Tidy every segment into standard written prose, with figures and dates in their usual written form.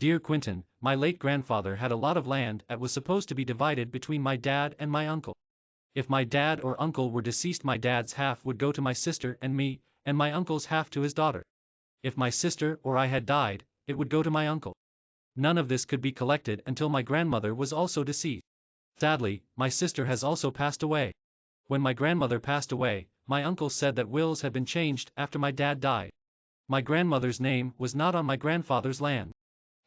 Dear Quentin, my late grandfather had a lot of land that was supposed to be divided between my dad and my uncle. If my dad or uncle were deceased, my dad's half would go to my sister and me, and my uncle's half to his daughter. If my sister or I had died, it would go to my uncle. None of this could be collected until my grandmother was also deceased. Sadly, my sister has also passed away. When my grandmother passed away, my uncle said that wills had been changed after my dad died. My grandmother's name was not on my grandfather's land.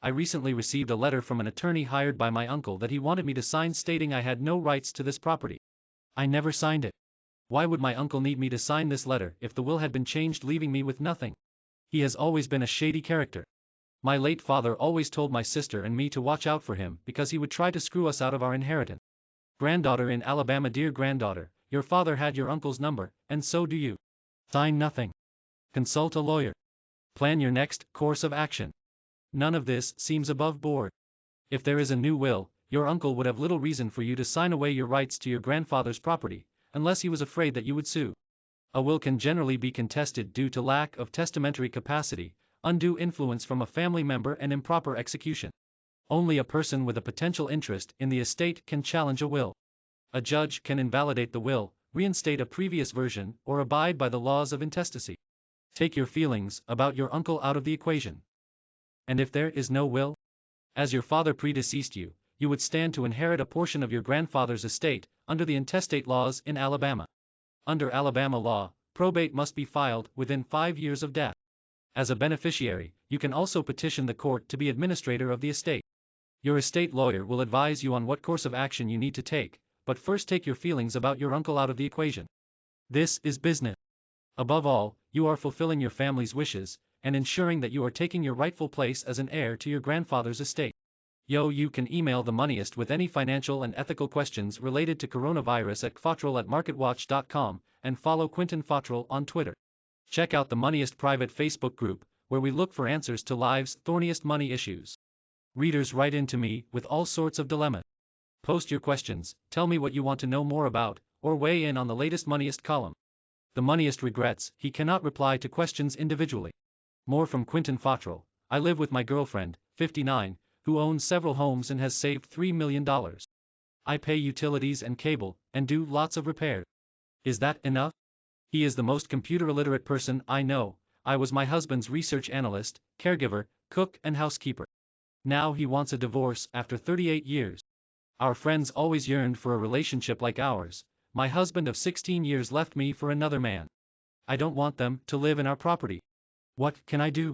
I recently received a letter from an attorney hired by my uncle that he wanted me to sign stating I had no rights to this property. I never signed it. Why would my uncle need me to sign this letter if the will had been changed, leaving me with nothing? He has always been a shady character. My late father always told my sister and me to watch out for him because he would try to screw us out of our inheritance. Granddaughter in Alabama Dear Granddaughter, your father had your uncle's number, and so do you. Sign nothing. Consult a lawyer. Plan your next course of action. None of this seems above board. If there is a new will, your uncle would have little reason for you to sign away your rights to your grandfather's property, unless he was afraid that you would sue. A will can generally be contested due to lack of testamentary capacity, undue influence from a family member, and improper execution. Only a person with a potential interest in the estate can challenge a will. A judge can invalidate the will, reinstate a previous version, or abide by the laws of intestacy. Take your feelings about your uncle out of the equation. And if there is no will? As your father predeceased you, you would stand to inherit a portion of your grandfather's estate, under the intestate laws in Alabama. Under Alabama law, probate must be filed within 5 years of death. As a beneficiary, you can also petition the court to be administrator of the estate. Your estate lawyer will advise you on what course of action you need to take, but first take your feelings about your uncle out of the equation. This is business. Above all, you are fulfilling your family's wishes, and ensuring that you are taking your rightful place as an heir to your grandfather's estate. You can email the Moneyist with any financial and ethical questions related to coronavirus at kfottrell@marketwatch.com, and follow Quentin Fottrell on Twitter. Check out the Moneyist private Facebook group, where we look for answers to life's thorniest money issues. Readers write in to me with all sorts of dilemmas. Post your questions, tell me what you want to know more about, or weigh in on the latest Moneyist column. The Moneyist regrets he cannot reply to questions individually. More from Quentin Fottrell. I live with my girlfriend, 59, who owns several homes and has saved $3 million. I pay utilities and cable, and do lots of repairs. Is that enough? He is the most computer illiterate person I know. I was my husband's research analyst, caregiver, cook, and housekeeper. Now he wants a divorce after 38 years. Our friends always yearned for a relationship like ours. My husband of 16 years left me for another man. I don't want them to live in our property. What can I do?